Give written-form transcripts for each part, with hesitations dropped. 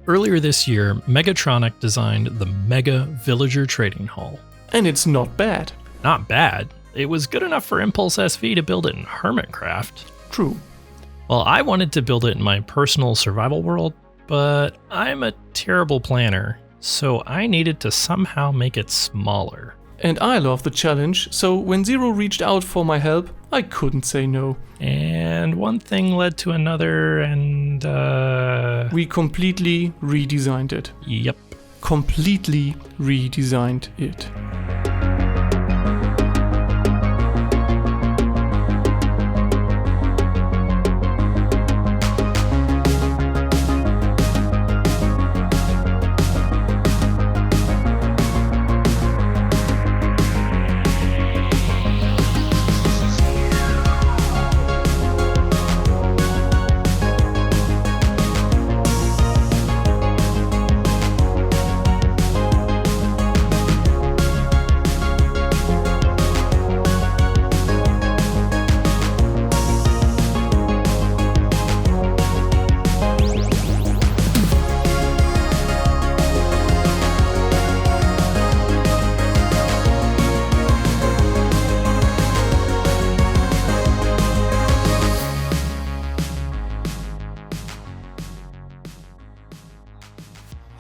Earlier this year, Megatronic designed the Mega Villager Trading Hall. And it's not bad. Not bad. It was good enough for Impulse SV to build it in Hermitcraft. True. Well, I wanted to build it in my personal survival world, but I'm a terrible planner, so I needed to somehow make it smaller. And I love the challenge, so when Zero reached out for my help, I couldn't say no. And one thing led to another, and we completely redesigned it. Yep. Completely redesigned it.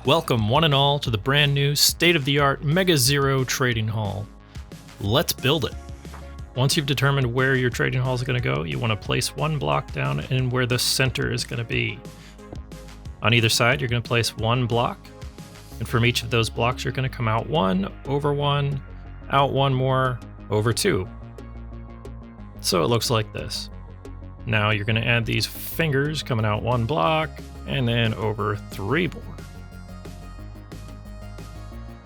Welcome one and all to the brand new state-of-the-art MegaZero Trading Hall. Let's build it. Once you've determined where your trading hall is going to go, you want to place one block down and where the center is going to be. On either side, you're going to place one block, and from each of those blocks, you're going to come out one, over one, out one more, over two. So it looks like this. Now you're going to add these fingers coming out one block, and then over three more.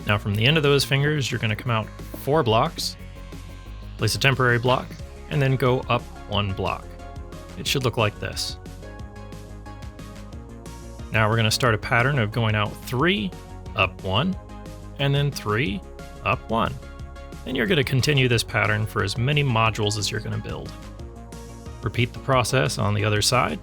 Now from the end of those fingers, you're going to come out 4 blocks, place a temporary block, and then go up 1 block. It should look like this. Now we're going to start a pattern of going out 3, up 1, and then 3, up 1. And you're going to continue this pattern for as many modules as you're going to build. Repeat the process on the other side.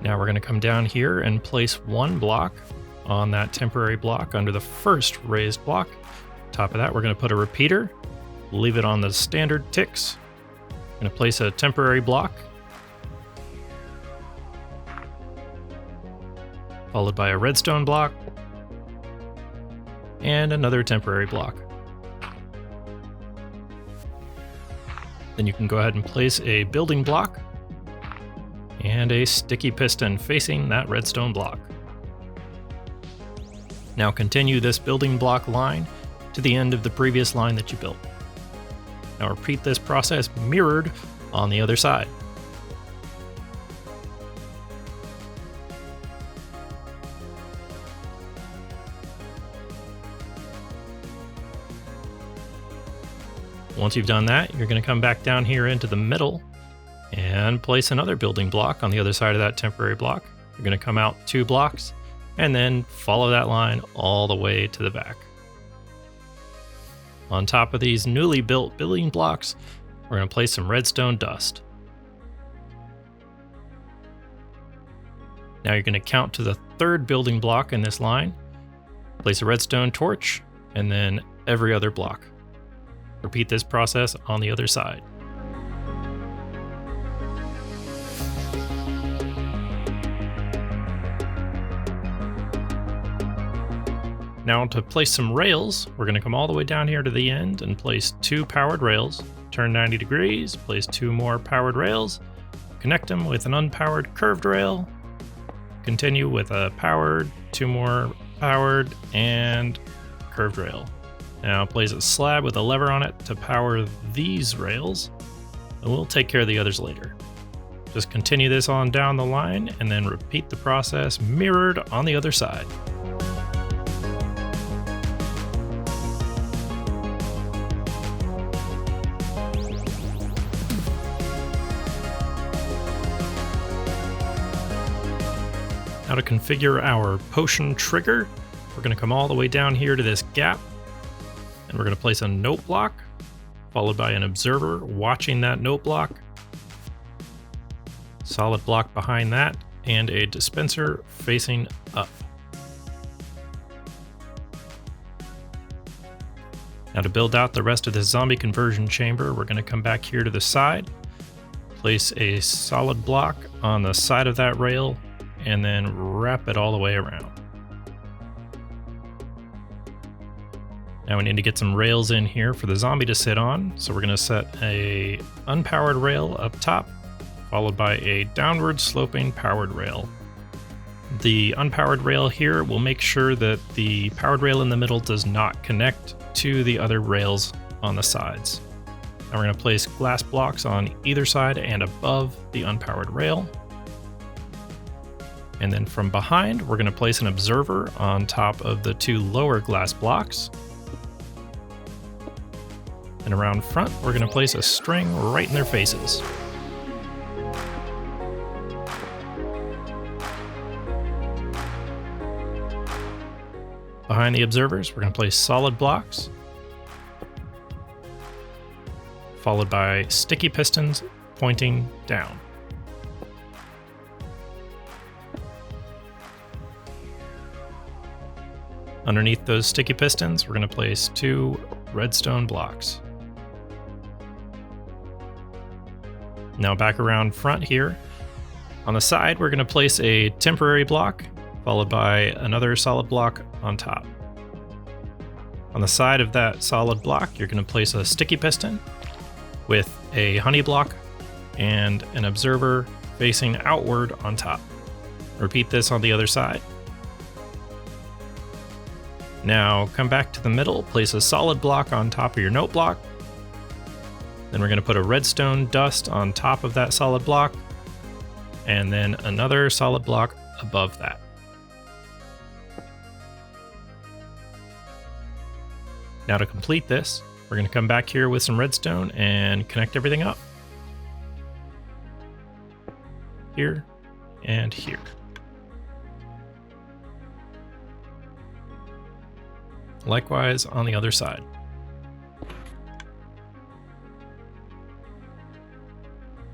Now we're going to come down here and place 1 block on that temporary block under the first raised block. Top of that, we're going to put a repeater, leave it on the standard ticks. Going to place a temporary block, followed by a redstone block, and another temporary block. Then you can go ahead and place a building block and a sticky piston facing that redstone block. Now continue this building block line to the end of the previous line that you built. Now repeat this process mirrored on the other side. Once you've done that, you're going to come back down here into the middle and place another building block on the other side of that temporary block. You're going to come out 2 blocks and then follow that line all the way to the back. On top of these newly built building blocks, we're going to place some redstone dust. Now you're going to count to the 3rd building block in this line, place a redstone torch, and then every other block. Repeat this process on the other side. Now to place some rails, we're going to come all the way down here to the end and place 2 powered rails, turn 90 degrees, place 2 more powered rails, connect them with an unpowered curved rail, continue with a powered, 2 more powered, and curved rail. Now place a slab with a lever on it to power these rails, and we'll take care of the others later. Just continue this on down the line and then repeat the process mirrored on the other side. Now to configure our potion trigger, we're going to come all the way down here to this gap, And we're going to place a note block, followed by an observer watching that note block, solid block behind that, and a dispenser facing up. Now to build out the rest of the zombie conversion chamber, we're going to come back here to the side, place a solid block on the side of that rail, and then wrap it all the way around. Now we need to get some rails in here for the zombie to sit on, so we're going to set a unpowered rail up top, followed by a downward sloping powered rail. The unpowered rail here will make sure that the powered rail in the middle does not connect to the other rails on the sides. Now we're going to place glass blocks on either side and above the unpowered rail. And then from behind, we're going to place an observer on top of the two lower glass blocks. And around front, we're going to place a string right in their faces. Behind the observers, we're going to place solid blocks, followed by sticky pistons pointing down. Underneath those sticky pistons, we're going to place 2 redstone blocks. Now back around front here, on the side, we're going to place a temporary block, followed by another solid block on top. On the side of that solid block, you're going to place a sticky piston with a honey block and an observer facing outward on top. Repeat this on the other side. Now come back to the middle, place a solid block on top of your note block. Then we're going to put a redstone dust on top of that solid block, and then another solid block above that. Now to complete this, we're going to come back here with some redstone and connect everything up. Here and here. Likewise on the other side.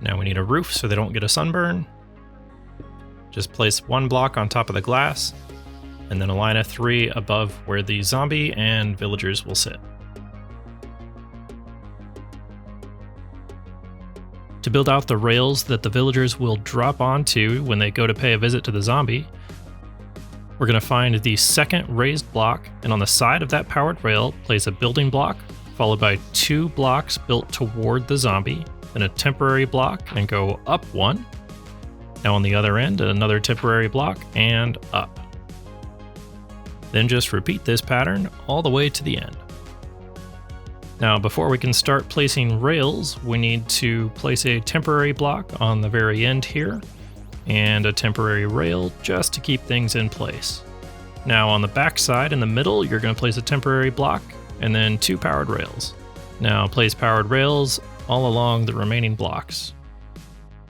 Now we need a roof so they don't get a sunburn. Just place 1 block on top of the glass, and then a line of 3 above where the zombie and villagers will sit. To build out the rails that the villagers will drop onto when they go to pay a visit to the zombie, we're going to find the second raised block, and on the side of that powered rail, place a building block, followed by 2 blocks built toward the zombie, then a temporary block, and go up 1. Now on the other end, another temporary block, and up. Then just repeat this pattern all the way to the end. Now before we can start placing rails, we need to place a temporary block on the very end here, and a temporary rail just to keep things in place. Now on the back side in the middle, you're going to place a temporary block, and then 2 powered rails. Now place powered rails all along the remaining blocks.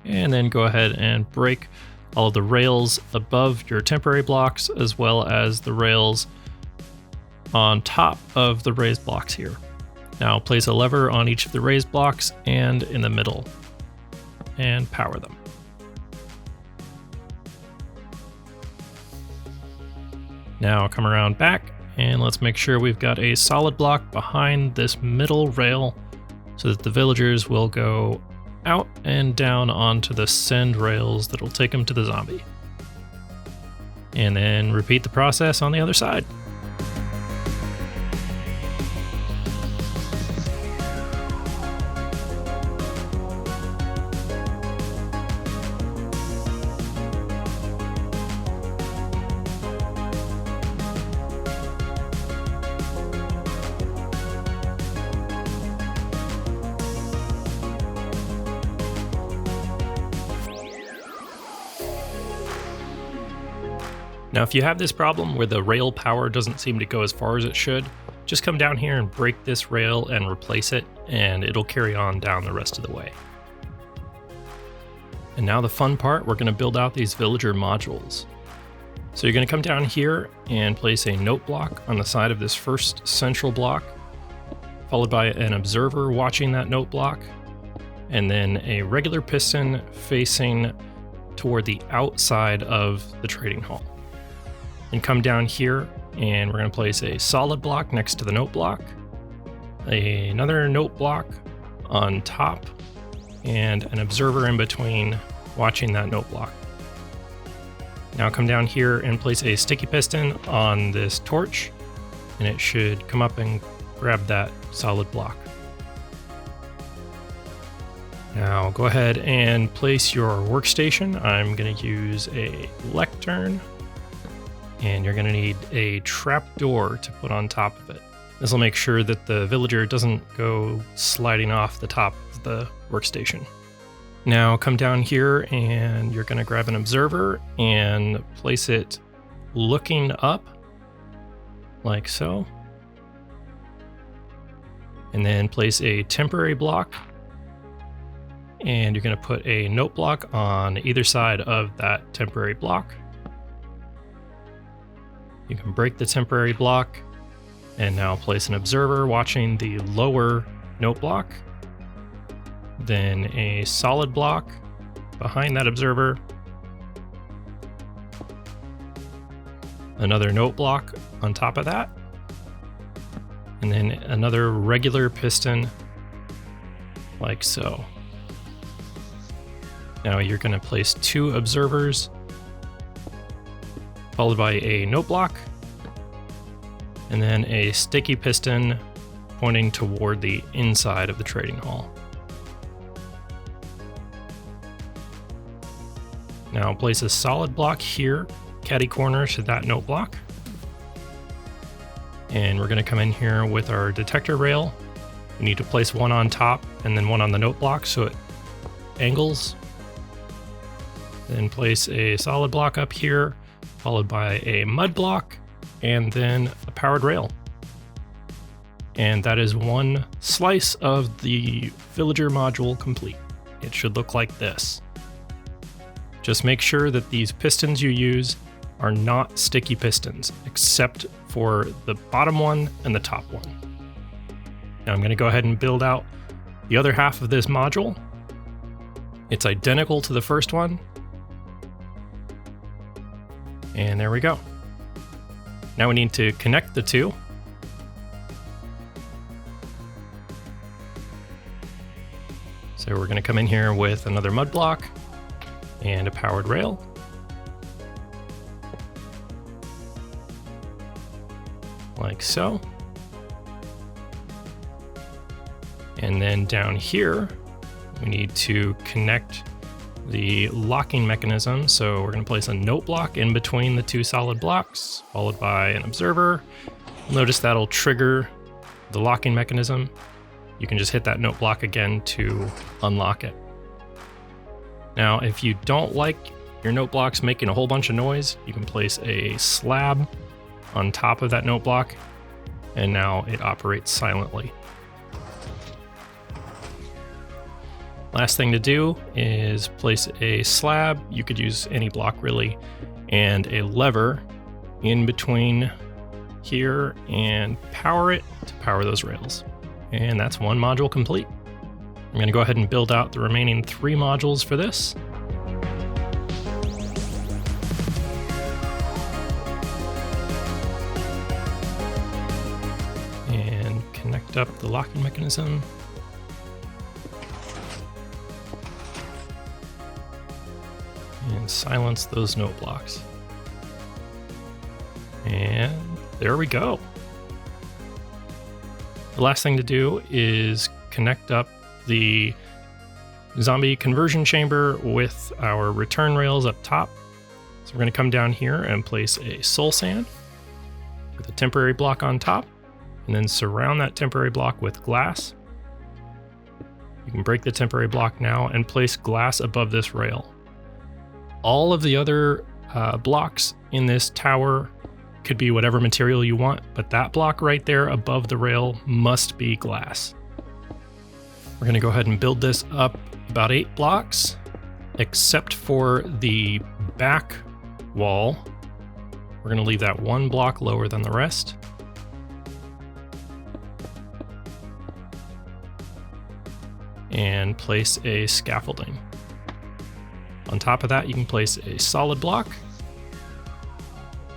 And then go ahead and break all of the rails above your temporary blocks, as well as the rails on top of the raised blocks here. Now place a lever on each of the raised blocks and in the middle, and power them. Now come around back, and let's make sure we've got a solid block behind this middle rail so that the villagers will go out and down onto the send rails that will take them to the zombie. And then repeat the process on the other side. Now if you have this problem where the rail power doesn't seem to go as far as it should, just come down here and break this rail and replace it, and it'll carry on down the rest of the way. And now the fun part, we're going to build out these villager modules. So you're going to come down here and place a note block on the side of this first central block, followed by an observer watching that note block, and then a regular piston facing toward the outside of the trading hall. And come down here, and we're going to place a solid block next to the note block, another note block on top, and an observer in between watching that note block. Now come down here and place a sticky piston on this torch, and it should come up and grab that solid block. Now go ahead and place your workstation. I'm going to use a lectern, and you're going to need a trapdoor to put on top of it. This will make sure that the villager doesn't go sliding off the top of the workstation. Now come down here, and you're going to grab an observer and place it looking up like so. And then place a temporary block, and you're going to put a note block on either side of that temporary block. You can break the temporary block, and now place an observer watching the lower note block, then a solid block behind that observer, another note block on top of that, and then another regular piston like so. Now you're going to place 2 observers, followed by a note block, and then a sticky piston pointing toward the inside of the trading hall. Now place a solid block here, catty corner to that note block. And we're going to come in here with our detector rail. We need to place one on top and then one on the note block so it angles. Then place a solid block up here, followed by a mud block, and then a powered rail. And that is one slice of the villager module complete. It should look like this. Just make sure that these pistons you use are not sticky pistons, except for the bottom one and the top one. Now I'm going to go ahead and build out the other half of this module. It's identical to the first one. And there we go. Now we need to connect the two. So we're going to come in here with another mud block and a powered rail. Like so. And then down here, we need to connect the locking mechanism. So we're going to place a note block in between the 2 solid blocks, followed by an observer. Notice that'll trigger the locking mechanism. You can just hit that note block again to unlock it. Now, if you don't like your note blocks making a whole bunch of noise, you can place a slab on top of that note block, and now it operates silently. Last thing to do is place a slab, you could use any block really, and a lever in between here and power it to power those rails. And that's one module complete. I'm going to go ahead and build out the remaining 3 modules for this. And connect up the locking mechanism. And silence those note blocks. And there we go. The last thing to do is connect up the zombie conversion chamber with our return rails up top. So we're going to come down here and place a soul sand with a temporary block on top, and then surround that temporary block with glass. You can break the temporary block now and place glass above this rail. All of the other blocks in this tower could be whatever material you want, but that block right there above the rail must be glass. We're going to go ahead and build this up about 8 blocks, except for the back wall. We're going to leave that 1 block lower than the rest. and place a scaffolding. On top of that, you can place a solid block.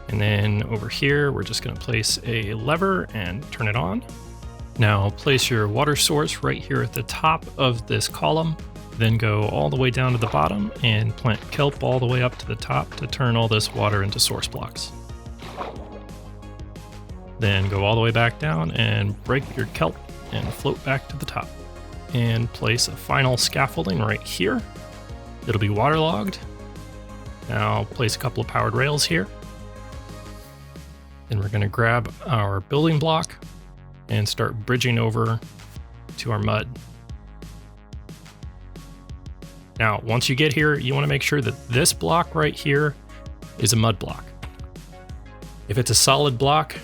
And then over here, we're just going to place a lever and turn it on. Now place your water source right here at the top of this column, then go all the way down to the bottom and plant kelp all the way up to the top to turn all this water into source blocks. Then go all the way back down and break your kelp and float back to the top. And place a final scaffolding right here. It'll be waterlogged. Now place a couple of powered rails here. Then we're going to grab our building block and start bridging over to our mud. Now, once you get here, you want to make sure that this block right here is a mud block. If it's a solid block,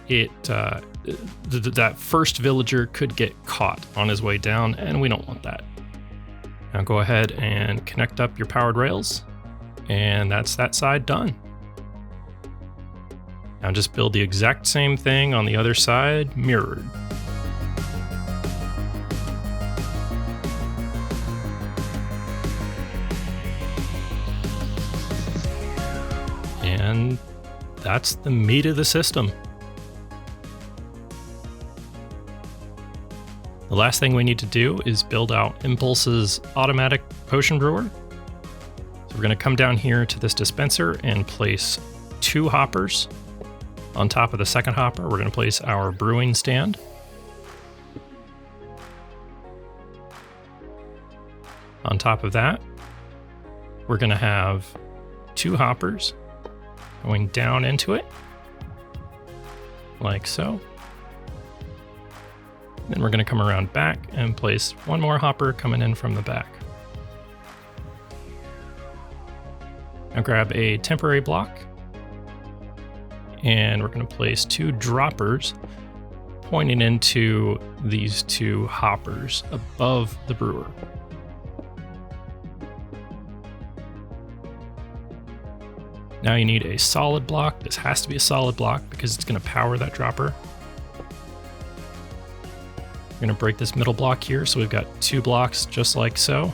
that first villager could get caught on his way down, and we don't want that. Now go ahead and connect up your powered rails, and that's that side done. Now just build the exact same thing on the other side, mirrored. And that's the meat of the system. The last thing we need to do is build out Impulse's automatic potion brewer. So we're going to come down here to this dispenser and place 2 hoppers. On top of the second hopper, we're going to place our brewing stand. On top of that, we're going to have 2 hoppers going down into it, like so. Then we're going to come around back and place 1 more hopper coming in from the back. Now grab a temporary block, and we're going to place 2 droppers pointing into these 2 hoppers above the brewer. Now you need a solid block. This has to be a solid block because it's going to power that dropper. We're going to break this middle block here, so we've got 2 blocks just like so.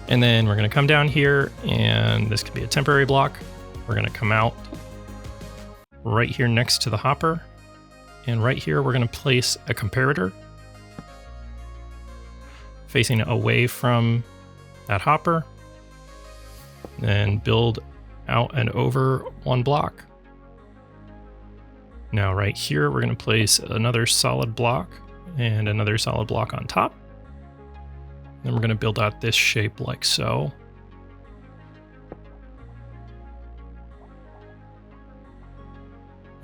And then we're going to come down here, and this could be a temporary block. We're going to come out right here next to the hopper. And right here, we're going to place a comparator facing away from that hopper. Then build out and over 1 block. Now right here, we're going to place another solid block and another solid block on top. Then we're going to build out this shape like so.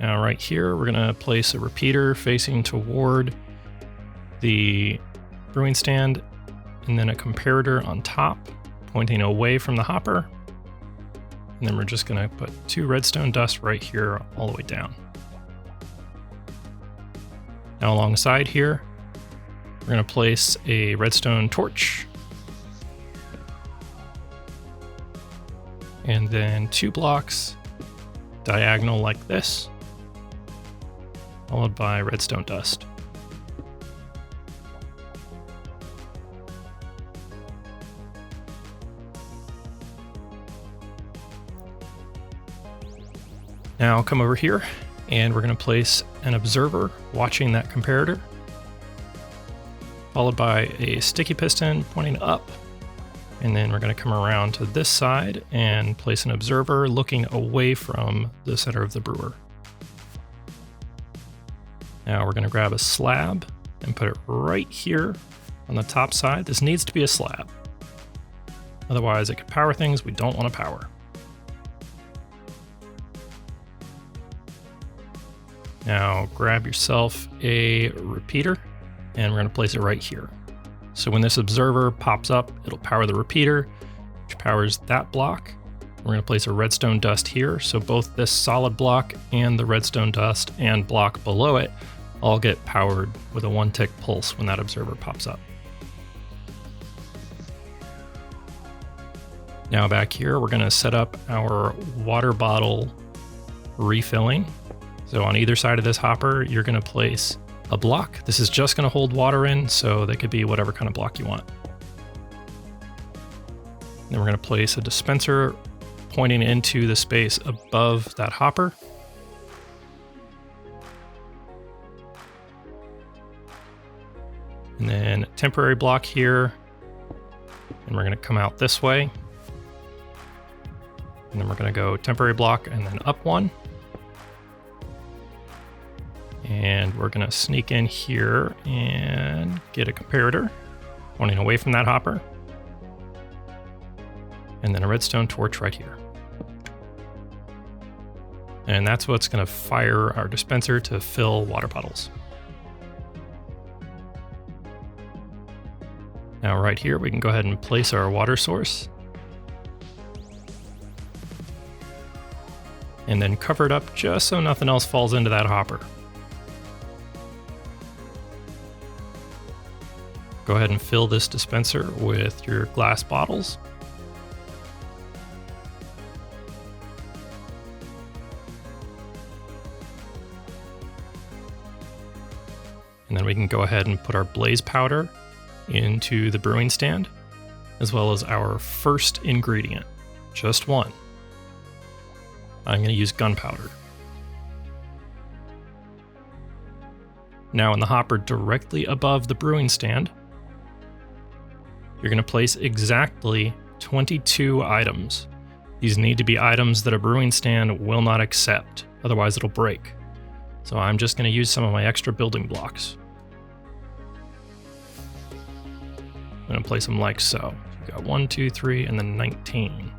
Now right here, we're going to place a repeater facing toward the brewing stand, and then a comparator on top pointing away from the hopper. And then we're just going to put 2 redstone dust right here all the way down. Now alongside here, we're going to place a redstone torch. And then 2 blocks diagonal like this, followed by redstone dust. Now come over here, and we're going to place an observer watching that comparator, followed by a sticky piston pointing up. And then we're going to come around to this side and place an observer looking away from the center of the brewer. Now we're going to grab a slab and put it right here on the top side. This needs to be a slab. Otherwise it could power things we don't want to power. Now grab yourself a repeater, and we're going to place it right here. So when this observer pops up, it'll power the repeater, which powers that block. We're going to place a redstone dust here, so both this solid block and the redstone dust and block below it all get powered with a 1-tick pulse when that observer pops up. Now back here, we're going to set up our water bottle refilling. So on either side of this hopper, you're going to place a block. This is just going to hold water in, so that could be whatever kind of block you want. Then we're going to place a dispenser pointing into the space above that hopper. And then a temporary block here. And we're going to come out this way. And then we're going to go temporary block and then up one. And we're going to sneak in here and get a comparator pointing away from that hopper. And then a redstone torch right here. And that's what's going to fire our dispenser to fill water bottles. Now right here, we can go ahead and place our water source. And then cover it up just so nothing else falls into that hopper. Go ahead and fill this dispenser with your glass bottles. And then we can go ahead and put our blaze powder into the brewing stand, as well as our first ingredient, just one. I'm going to use gunpowder. Now in the hopper directly above the brewing stand, you're going to place exactly 22 items. These need to be items that a brewing stand will not accept, otherwise it'll break. So I'm just going to use some of my extra building blocks. I'm going to place them like so. We've got 1, 2, 3, and then 19.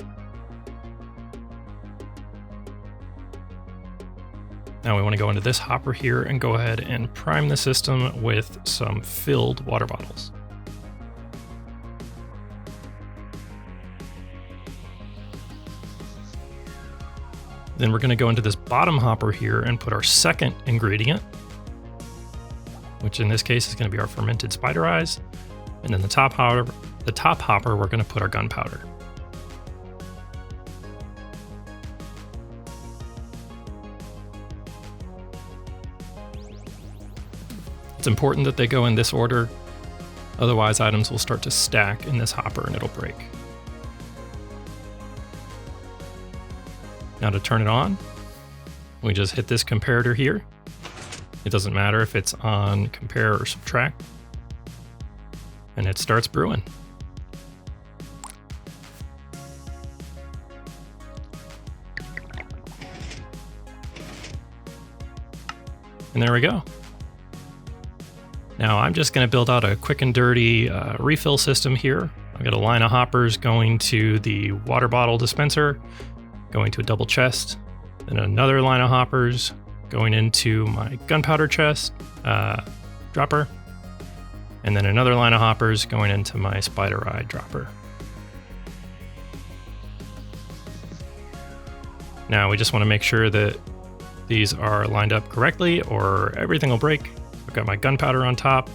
Now we want to go into this hopper here and go ahead and prime the system with some filled water bottles. Then we're going to go into this bottom hopper here and put our second ingredient, which in this case is going to be our fermented spider eyes. And then the top hopper, we're going to put our gunpowder. It's important that they go in this order, otherwise items will start to stack in this hopper and it'll break. Now to turn it on, we just hit this comparator here. It doesn't matter if it's on compare or subtract. And it starts brewing. And there we go. Now I'm just going to build out a quick and dirty refill system here. I've got a line of hoppers going to the water bottle dispenser, going to a double chest, then another line of hoppers going into my gunpowder chest dropper, and then another line of hoppers going into my spider eye dropper. Now we just want to make sure that these are lined up correctly or everything will break. I've got my gunpowder on top.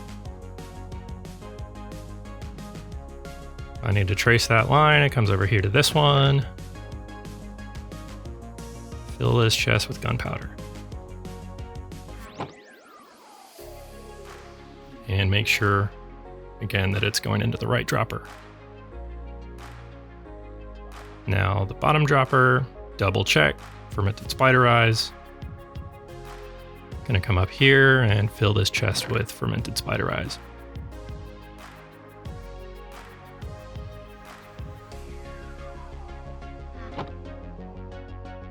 I need to trace that line. It comes over here to this one. Fill this chest with gunpowder. And make sure, again, that it's going into the right dropper. Now the bottom dropper, double check, fermented spider eyes. Gonna come up here and fill this chest with fermented spider eyes.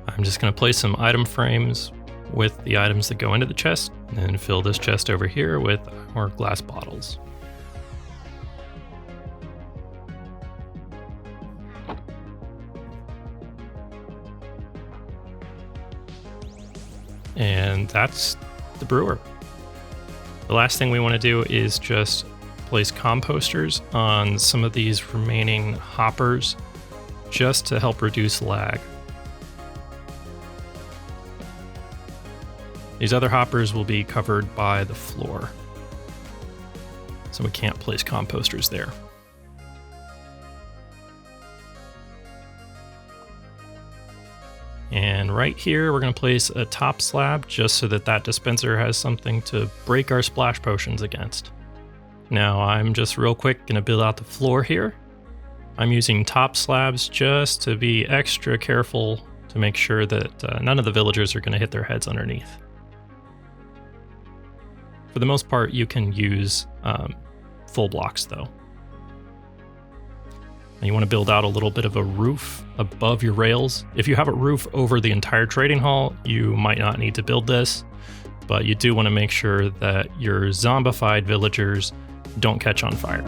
I'm just gonna place some item frames with the items that go into the chest, and then fill this chest over here with more glass bottles. And that's the brewer. The last thing we want to do is just place composters on some of these remaining hoppers just to help reduce lag. These other hoppers will be covered by the floor, so we can't place composters there. And right here, we're going to place a top slab just so that that dispenser has something to break our splash potions against. Now I'm just real quick going to build out the floor here. I'm using top slabs just to be extra careful to make sure that none of the villagers are going to hit their heads underneath. For the most part, you can use full blocks though. And you want to build out a little bit of a roof above your rails. If you have a roof over the entire trading hall, you might not need to build this, but you do want to make sure that your zombified villagers don't catch on fire.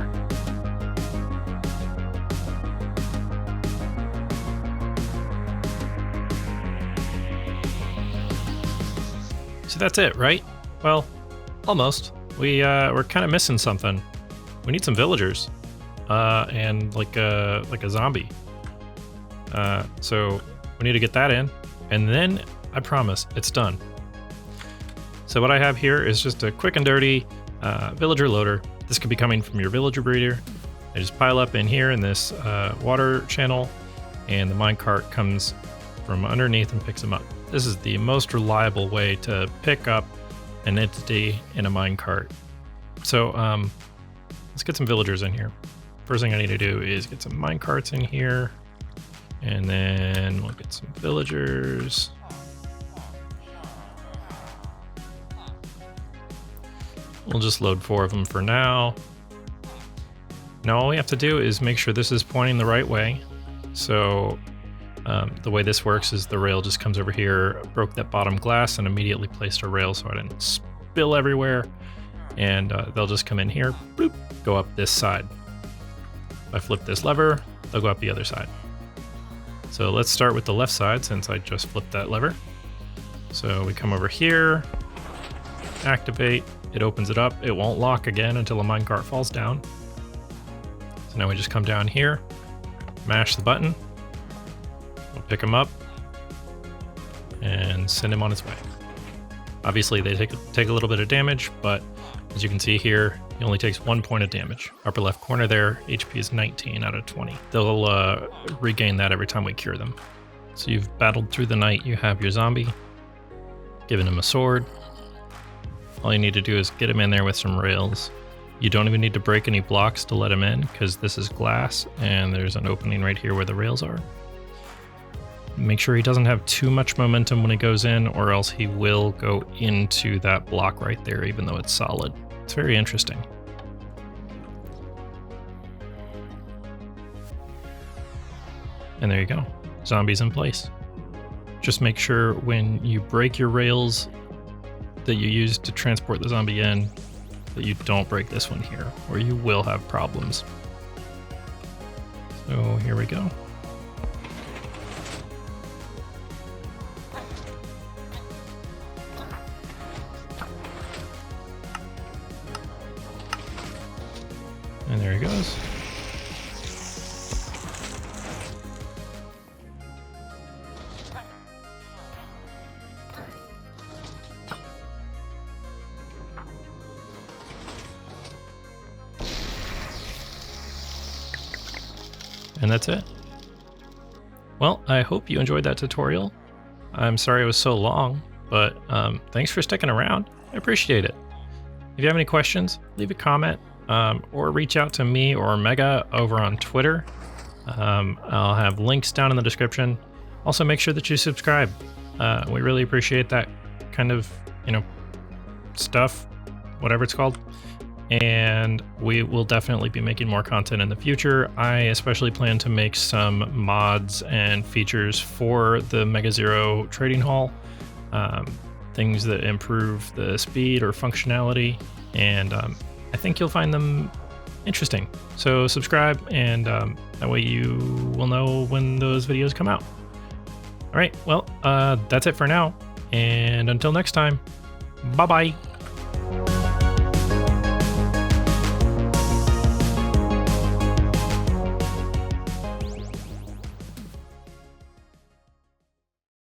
So that's it, right? Well, almost. We're kind of missing something. We need some villagers. And like a zombie. So we need to get that in, and then I promise it's done. So what I have here is just a quick and dirty villager loader. This could be coming from your villager breeder. They just pile up in here in this water channel, and the minecart comes from underneath and picks them up. This is the most reliable way to pick up an entity in a minecart. So let's get some villagers in here. First thing I need to do is get some minecarts in here, and then we'll get some villagers. We'll just load 4 of them for now. Now all we have to do is make sure this is pointing the right way. So the way this works is the rail just comes over here, broke that bottom glass, and immediately placed a rail so I didn't spill everywhere. And they'll just come in here, bloop, go up this side. If I flip this lever, they'll go up the other side. So let's start with the left side since I just flipped that lever. So we come over here, activate, it opens it up. It won't lock again until a minecart falls down. So now we just come down here, mash the button, we'll pick him up, and send him on his way. Obviously they take a little bit of damage, but as you can see here, he only takes 1 point of damage. Upper left corner there, HP is 19 out of 20. They'll regain that every time we cure them. So you've battled through the night, you have your zombie, given him a sword. All you need to do is get him in there with some rails. You don't even need to break any blocks to let him in, because this is glass, and there's an opening right here where the rails are. Make sure he doesn't have too much momentum when he goes in, or else he will go into that block right there, even though it's solid. It's very interesting. And there you go. Zombies in place. Just make sure when you break your rails that you use to transport the zombie in, that you don't break this one here, or you will have problems. So here we go. And there he goes. And that's it. Well, I hope you enjoyed that tutorial. I'm sorry it was so long, but thanks for sticking around. I appreciate it. If you have any questions, leave a comment. Or reach out to me or Mega over on Twitter. I'll have links down in the description. Also, make sure that you subscribe. We really appreciate that kind of, stuff, whatever it's called. And we will definitely be making more content in the future. I especially plan to make some mods and features for the MegaZero Trading Hall. Things that improve the speed or functionality. And I think you'll find them interesting. So subscribe, and that way you will know when those videos come out. All right, well, that's it for now. And until next time, bye-bye.